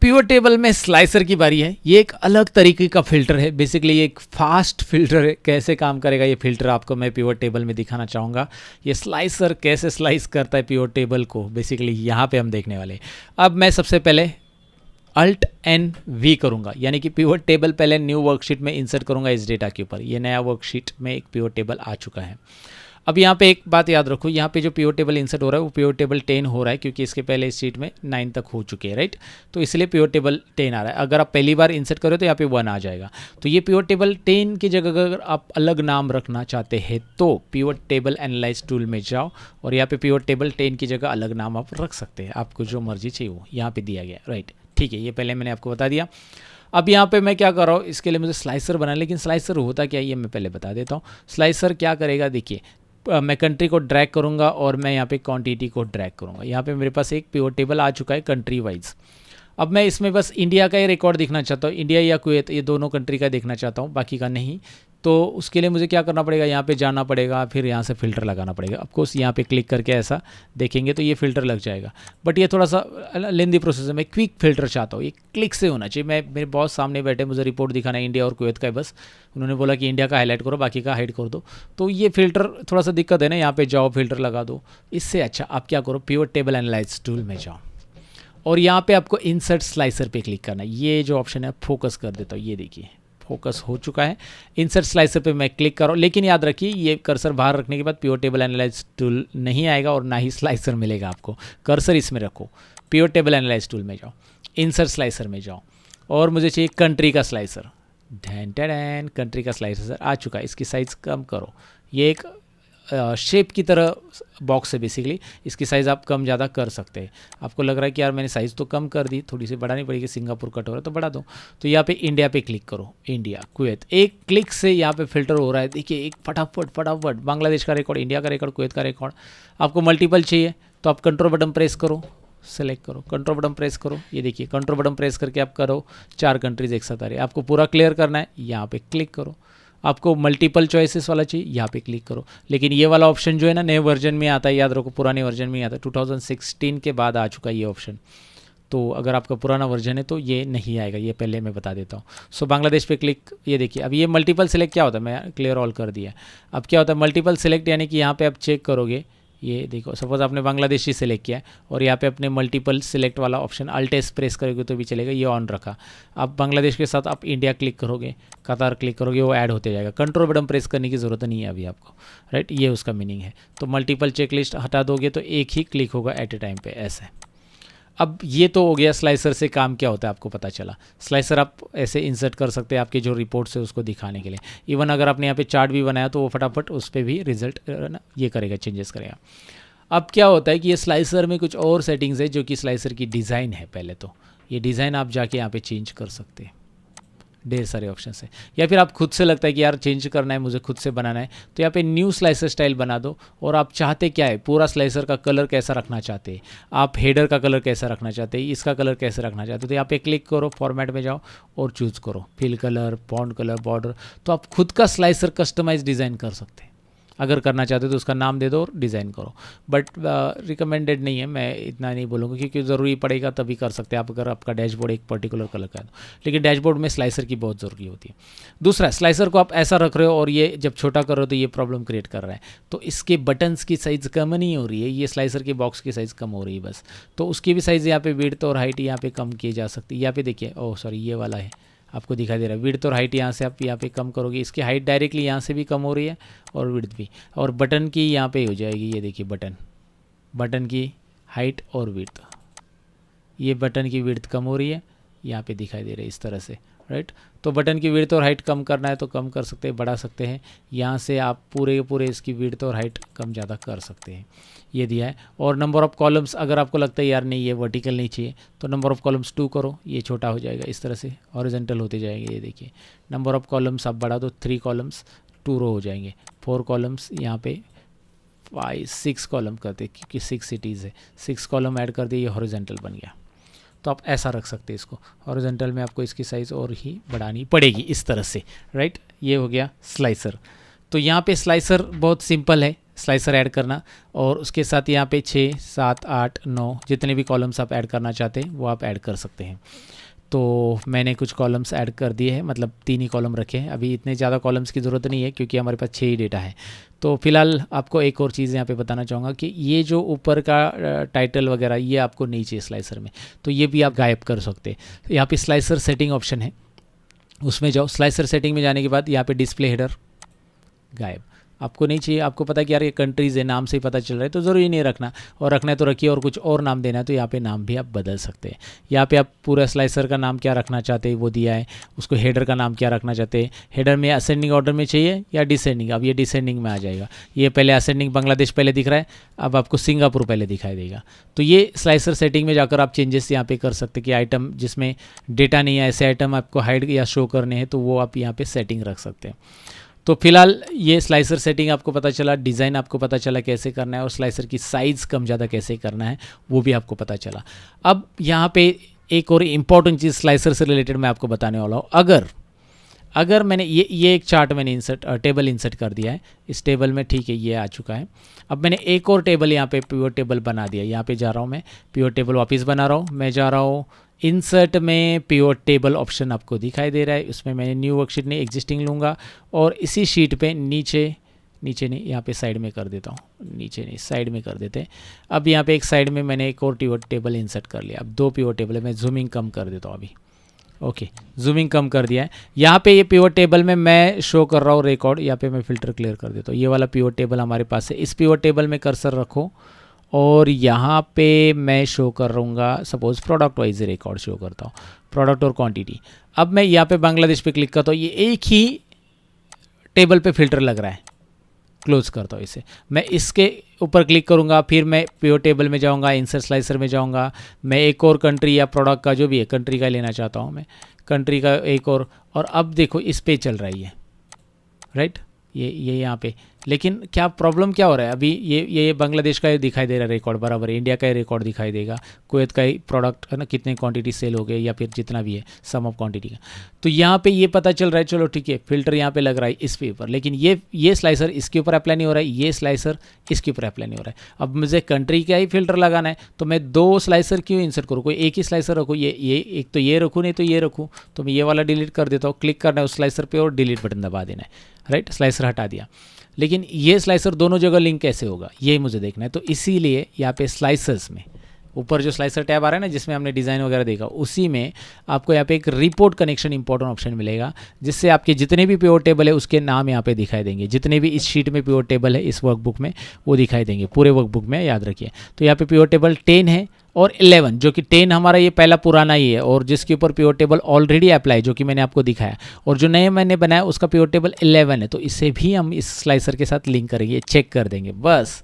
Pivot table में slicer की बारी है। ये एक अलग तरीके का फिल्टर है, बेसिकली ये एक फास्ट फिल्टर है। कैसे काम करेगा ये फिल्टर आपको मैं पिवट टेबल में दिखाना चाहूँगा। ये स्लाइसर कैसे स्लाइस करता है पिवट टेबल को, बेसिकली यहाँ पे हम देखने वाले। अब मैं सबसे पहले Alt+N+V करूँगा, यानी कि पिवट टेबल पहले न्यू वर्कशीट में इंसर्ट करूँगा इस डेटा के ऊपर। ये नया वर्कशीट में एक पिवट टेबल आ चुका है। अब यहाँ पे एक बात याद रखो, यहाँ पे जो पिवट टेबल इंसर्ट हो रहा है वो पिवट टेबल 10 हो रहा है, क्योंकि इसके पहले इस शीट में 9 तक हो चुके हैं, राइट। तो इसलिए पिवट टेबल 10 आ रहा है। अगर आप पहली बार इंसर्ट करो तो यहाँ पे 1 आ जाएगा। तो ये पिवट टेबल 10 की जगह अगर आप अलग नाम रखना चाहते हैं तो पिवट टेबल एनालाइज टूल में जाओ और यहाँ पे पिवट टेबल 10 की जगह अलग नाम आप रख सकते हैं, आपको जो मर्जी चाहिए वो यहाँ पे दिया गया, राइट। ठीक है, ये पहले मैंने आपको बता दिया। अब यहाँ पे मैं क्या कर रहा हूँ, इसके लिए मुझे स्लाइसर बनाना है, लेकिन स्लाइसर होता क्या है ये मैं पहले बता देता हूँ। स्लाइसर क्या करेगा, देखिए मैं कंट्री को ड्रैग करूँगा और मैं यहाँ पे क्वांटिटी को ड्रैग करूँगा। यहाँ पे मेरे पास एक पिवट टेबल आ चुका है कंट्री वाइज। अब मैं इसमें बस इंडिया का ही रिकॉर्ड दिखना चाहता हूँ, इंडिया या कुवैत, ये दोनों कंट्री का देखना चाहता हूँ, बाकी का नहीं। तो उसके लिए मुझे क्या करना पड़ेगा, यहाँ पे जाना पड़ेगा, फिर यहाँ से फ़िल्टर लगाना पड़ेगा। ऑफकोर्स यहाँ पे क्लिक करके ऐसा देखेंगे तो ये फ़िल्टर लग जाएगा, बट ये थोड़ा सा लेंदी प्रोसेस है। मैं क्विक फ़िल्टर चाहता हूँ, ये क्लिक से होना चाहिए। मैं मेरे बॉस सामने बैठे, मुझे रिपोर्ट दिखाना है इंडिया और कुवैत का है, बस उन्होंने बोला कि इंडिया का हाईलाइट करो, बाकी का हाइड कर दो। तो ये फ़िल्टर थोड़ा सा दिक्कत है ना, यहाँ पर जाओ फ़िल्टर लगा दो। इससे अच्छा आप क्या करो, पिवट टेबल एनालाइज टूल में जाओ और यहाँ पे आपको इंसर्ट स्लाइसर पे क्लिक करना है। ये जो ऑप्शन है फोकस कर देता हूँ, ये देखिए फोकस हो चुका है। इंसर्ट स्लाइसर पे मैं क्लिक कर रहा हूँ, लेकिन याद रखिए ये कर्सर बाहर रखने के बाद पिवट टेबल एनालाइज टूल नहीं आएगा और ना ही स्लाइसर मिलेगा आपको। कर्सर इसमें रखो, पिवट टेबल एनालाइज टूल में जाओ, इंसर्ट स्लाइसर में जाओ और मुझे चाहिए कंट्री का स्लाइसर। ढैन कंट्री का स्लाइसर आ चुका है। इसकी साइज़ कम करो, ये एक शेप की तरह बॉक्स है बेसिकली, इसकी साइज़ आप कम ज़्यादा कर सकते हैं। आपको लग रहा है कि यार मैंने साइज़ तो कम कर दी, थोड़ी सी बढ़ानी पड़ेगी, सिंगापुर कट हो रहा है तो बढ़ा दो। तो यहाँ पे इंडिया पे क्लिक करो, इंडिया कुवैत, एक क्लिक से यहाँ पे फिल्टर हो रहा है। देखिए एक फटाफट बांग्लादेश का रिकॉर्ड, इंडिया का रिकॉर्ड, कुवैत का रिकॉर्ड। आपको मल्टीपल चाहिए तो आप कंट्रोल बटन प्रेस करो, सेलेक्ट करो, कंट्रोल बटन प्रेस करो। ये देखिए कंट्रोल बटन प्रेस करके आप करो 4 कंट्रीज एक साथ आ रही है। आपको पूरा क्लियर करना है, यहाँ पे क्लिक करो। आपको मल्टीपल चॉइसेस वाला चाहिए, यहाँ पे क्लिक करो। लेकिन ये वाला ऑप्शन जो है ना नए वर्जन में आता है, याद रखो पुराने वर्जन में आता है, 2016 के बाद आ चुका है ये ऑप्शन। तो अगर आपका पुराना वर्जन है तो ये नहीं आएगा, ये पहले मैं बता देता हूँ। सो बांग्लादेश पे क्लिक, ये देखिए अब ये मल्टीपल सेलेक्ट क्या होता है, मैं क्लियर ऑल कर दिया। अब क्या होता है मल्टीपल सेलेक्ट, यानी कि यहाँ पे आप चेक करोगे, ये देखो सपोज आपने बांग्लादेशी सेलेक्ट किया है और यहाँ पे अपने मल्टीपल सेलेक्ट वाला ऑप्शन अल्ट प्रेस करोगे तो भी चलेगा, ये ऑन रखा। अब बांग्लादेश के साथ आप इंडिया क्लिक करोगे, कतार क्लिक करोगे, वो ऐड होते जाएगा। कंट्रोल बटन प्रेस करने की ज़रूरत नहीं है अभी आपको, राइट। ये उसका मीनिंग है। तो मल्टीपल चेकलिस्ट हटा दोगे तो एक ही क्लिक होगा एट ए टाइम पे, ऐसे। अब ये तो हो गया स्लाइसर से काम क्या होता है आपको पता चला। स्लाइसर आप ऐसे इंसर्ट कर सकते हैं आपके जो रिपोर्ट्स है उसको दिखाने के लिए। इवन अगर आपने यहाँ पे चार्ट भी बनाया तो वो फटाफट उस पर भी रिजल्ट ये करेगा, चेंजेस करेगा। अब क्या होता है कि ये स्लाइसर में कुछ और सेटिंग्स है जो कि स्लाइसर की डिज़ाइन है। पहले तो ये डिज़ाइन आप जाके यहाँ पे चेंज कर सकते हैं, ढेर सारे ऑप्शन है। या फिर आप खुद से लगता है कि यार चेंज करना है, मुझे खुद से बनाना है, तो यहाँ पे न्यू स्लाइसर स्टाइल बना दो। और आप चाहते क्या है, पूरा स्लाइसर का कलर कैसा रखना चाहते हैं, आप हेडर का कलर कैसा रखना चाहते हैं, इसका कलर कैसे रखना चाहते हो, तो यहाँ पे क्लिक करो, फॉर्मेट में जाओ और चूज़ करो fill colour, font colour, border. तो आप खुद का स्लाइसर कस्टमाइज डिज़ाइन कर सकते हैं। अगर करना चाहते हो तो उसका नाम दे दो और डिज़ाइन करो, बट रिकमेंडेड नहीं है, मैं इतना नहीं बोलूँगा, क्योंकि ज़रूरी पड़ेगा तभी कर सकते हैं आप अगर आपका डैशबोर्ड एक पर्टिकुलर कलर का है। लेकिन डैशबोर्ड में स्लाइसर की बहुत ज़रूरी होती है। दूसरा, स्लाइसर को आप ऐसा रख रहे हो और ये जब छोटा कर रहे हो तो ये प्रॉब्लम क्रिएट कर रहा है, तो इसके बटन्स की साइज़ कम नहीं हो रही है, ये स्लाइसर के बॉक्स की साइज़ कम हो रही है बस। तो उसकी भी साइज़ यहाँ पे विड्थ और हाइट यहाँ पे कम की जा सकती है। यहाँ पे देखिए, ओह सॉरी, ये वाला है आपको दिखाई दे रहा है, विड्थ और हाइट यहाँ से आप यहाँ पे कम करोगे, इसकी हाइट डायरेक्टली यहाँ से भी कम हो रही है और विड्थ भी, और बटन की यहाँ पे हो जाएगी। ये देखिए बटन की हाइट और विड्थ, ये बटन की विड्थ कम हो रही है, यहाँ पे दिखाई दे रही है इस तरह से, राइट। तो बटन की विड्थ और हाइट कम करना है तो कम कर सकते हैं, बढ़ा सकते हैं। यहाँ से आप पूरे इसकी विड्थ और हाइट कम ज़्यादा कर सकते हैं, ये दिया है। और नंबर ऑफ़ कॉलम्स, अगर आपको लगता है यार नहीं ये वर्टिकल नहीं चाहिए तो नंबर ऑफ़ कॉलम्स 2 करो, ये छोटा हो जाएगा इस तरह से, हॉरिजॉन्टल होते जाएंगे। ये देखिए नंबर ऑफ़ कॉलम्स आप बढ़ा दो, 3 कॉलम्स 2 रो हो जाएंगे, 4 कॉलम्स यहाँ पे 6 कॉलम करते, क्योंकि 6 सिटीज़ है, 6 कॉलम ऐड कर दिए, ये हॉरिजॉन्टल बन गया। तो आप ऐसा रख सकते हैं इसको, हॉरिजॉन्टल में आपको इसकी साइज़ और ही बढ़ानी पड़ेगी इस तरह से, राइट। ये हो गया स्लाइसर। तो यहाँ पे स्लाइसर बहुत सिंपल है, स्लाइसर ऐड करना, और उसके साथ यहाँ पे 6, 7, 8, 9 जितने भी कॉलम्स आप ऐड करना चाहते हैं वो आप ऐड कर सकते हैं। तो मैंने कुछ कॉलम्स ऐड कर दिए हैं, मतलब 3 ही कॉलम रखे हैं। अभी इतने ज़्यादा कॉलम्स की ज़रूरत नहीं है क्योंकि हमारे पास 6 ही डेटा है। तो फिलहाल आपको एक और चीज़ यहाँ पे बताना चाहूँगा कि ये जो ऊपर का टाइटल वगैरह ये आपको नहीं चाहिए स्लाइसर में, तो ये भी आप गायब कर सकते हैं। तो यहाँ पे स्लाइसर सेटिंग ऑप्शन है, उसमें जाओ। स्लाइसर सेटिंग में जाने के बाद यहाँ पे डिस्प्ले हेडर गायब, आपको नहीं चाहिए। आपको पता है कि यार ये कंट्रीज़ है, नाम से ही पता चल रहा है, तो ज़रूरी नहीं रखना, और रखना है तो रखिए, और कुछ और नाम देना है तो यहाँ पे नाम भी आप बदल सकते हैं। यहाँ पे आप पूरा स्लाइसर का नाम क्या रखना चाहते हैं वो दिया है, उसको हेडर का नाम क्या रखना चाहते हैं, हेडर में असेंडिंग ऑर्डर में चाहिए या डिसेंडिंग, अब ये डिसेंडिंग में आ जाएगा। ये पहले असेंडिंग बांग्लादेश पहले दिख रहा है, अब आपको सिंगापुर पहले दिखाई देगा। तो ये स्लाइसर सेटिंग में जाकर आप चेंजेस यहाँ पे कर सकते हैं कि आइटम जिसमें डेटा नहीं है, ऐसे आइटम आपको हाइड या शो करने हैं, तो वो आप यहाँ पे सेटिंग रख सकते हैं। तो फिलहाल ये स्लाइसर सेटिंग आपको पता चला, डिज़ाइन आपको पता चला कैसे करना है, और स्लाइसर की साइज़ कम ज़्यादा कैसे करना है वो भी आपको पता चला। अब यहाँ पे एक और इम्पॉर्टेंट चीज़ स्लाइसर से रिलेटेड मैं आपको बताने वाला हूँ। अगर मैंने ये एक चार्ट मैंने टेबल इंसर्ट कर दिया है इस टेबल में, ठीक है, ये आ चुका है। अब मैंने एक और टेबल यहाँ पे पिवट टेबल बना दिया। यहाँ पे जा रहा हूँ मैं, पिवट टेबल वापस बना रहा हूँ, मैं जा रहा हूँ इंसर्ट में, पिवट टेबल ऑप्शन आपको दिखाई दे रहा है, उसमें मैंने न्यू वर्कशीट नहीं एग्जिस्टिंग लूँगा, और इसी शीट पे नीचे नहीं, यहाँ पे साइड में कर देता हूँ, नीचे नहीं साइड में कर देते हैं। अब यहाँ पे एक साइड में मैंने एक और पिवट टेबल इंसर्ट कर लिया। अब 2 पिवट टेबल है, मैं जूमिंग कम कर देता हूँ अभी। ओके, जूमिंग कम कर दिया है। यहाँ पे ये पिवट टेबल में मैं शो कर रहा हूँ रिकॉर्ड, यहाँ पे मैं फ़िल्टर क्लियर कर देता हूँ। ये वाला पिवट टेबल हमारे पास है, इस पिवट टेबल में कर्सर रखो, और यहाँ पे मैं शो कर रहूँगा, suppose product wise record show करता हूँ, प्रोडक्ट और क्वांटिटी। अब मैं यहाँ पे बांग्लादेश पे क्लिक करता हूँ, ये एक ही टेबल पे फिल्टर लग रहा है, क्लोज करता हूँ इसे। मैं इसके ऊपर क्लिक करूँगा, फिर मैं पिवट टेबल में जाऊँगा, इंसर्ट स्लाइसर में जाऊँगा, मैं एक और कंट्री या प्रोडक्ट का जो भी है कंट्री का लेना चाहता हूँ मैं, कंट्री का एक और अब देखो इस पे चल रहा है ये, राइट, ये यहाँ पे। लेकिन क्या प्रॉब्लम क्या हो रहा है अभी, ये बांग्लादेश का दिखाई दे रहा है रिकॉर्ड बराबर, इंडिया का रिकॉर्ड दिखाई देगा, कुवैत का ही प्रोडक्ट है ना, कितने क्वांटिटी सेल हो गए या फिर जितना भी है सम ऑफ क्वांटिटी का। तो यहाँ पे ये पता चल रहा है, चलो ठीक है, फिल्टर यहाँ पे लग रहा है इस पे ऊपर, लेकिन ये स्लाइसर इसके ऊपर अप्लाई नहीं हो रहा है, ये स्लाइसर इसके ऊपर अप्लाई नहीं हो रहा है। अब मुझे कंट्री का ही फिल्टर लगाना है, तो मैं 2 स्लाइसर क्यों इंसर्ट करूँ, कोई एक ही स्लाइसर रखूँ, ये एक तो ये रखूँ, नहीं तो ये रखूँ, तो मैं ये वाला डिलीट कर देता हूँ। क्लिक करना है उस स्लाइसर पे और डिलीट बटन दबा देना है, राइट, स्लाइसर हटा दिया। लेकिन ये स्लाइसर दोनों जगह लिंक कैसे होगा ये मुझे देखना है। तो इसीलिए यहाँ पे स्लाइसर्स में ऊपर जो स्लाइसर टैब आ रहा है ना, जिसमें हमने डिज़ाइन वगैरह देखा, उसी में आपको यहाँ पे एक रिपोर्ट कनेक्शन इंपॉर्टेंट ऑप्शन मिलेगा, जिससे आपके जितने भी पिवट टेबल है उसके नाम यहाँ पे दिखाई देंगे। जितने भी इस शीट में पिवट टेबल है इस वर्कबुक में वो दिखाई देंगे, पूरे वर्कबुक में, याद रखिए। तो यहाँ पे पिवट टेबल 10 है और 11, जो कि 10 हमारा ये पहला पुराना ही है, और जिसके ऊपर पिवट टेबल ऑलरेडी अप्लाई जो कि मैंने आपको दिखाया, और जो नए मैंने बनाया उसका पिवट टेबल 11 है। तो इसे भी हम इस स्लाइसर के साथ लिंक करेंगे, चेक कर देंगे। बस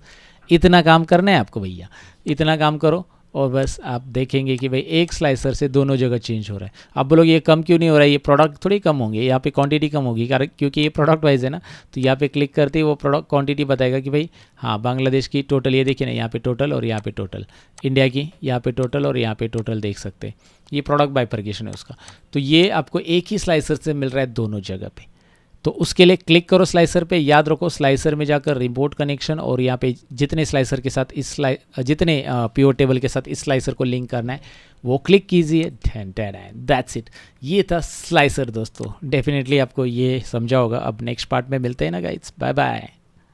इतना काम करना है आपको भैया, इतना काम करो, और बस आप देखेंगे कि भाई एक स्लाइसर से दोनों जगह चेंज हो रहा है। आप बोलोगे ये कम क्यों नहीं हो रहा है, ये प्रोडक्ट थोड़ी कम होंगे, यहाँ पे क्वांटिटी कम होगी, कारण क्योंकि ये प्रोडक्ट वाइज है ना। तो यहाँ पे क्लिक करते ही वो प्रोडक्ट क्वांटिटी बताएगा कि भाई हाँ, बांग्लादेश की टोटल, ये देखिए ना, यहाँ पे टोटल और यहाँ पे टोटल, इंडिया की यहाँ पे टोटल और यहाँ पे टोटल देख सकते हैं। ये प्रोडक्ट बाइफर्केशन है उसका। तो ये आपको एक ही स्लाइसर से मिल रहा है दोनों जगह पे। तो उसके लिए क्लिक करो स्लाइसर पे, याद रखो स्लाइसर में जाकर रिपोर्ट कनेक्शन, और यहाँ पे जितने स्लाइसर के साथ जितने पिवट टेबल के साथ इस स्लाइसर को लिंक करना है वो क्लिक कीजिए। दैट्स इट, ये था स्लाइसर दोस्तों। डेफिनेटली आपको ये समझा होगा। अब नेक्स्ट पार्ट में मिलते हैं ना गाइस, बाय बाय।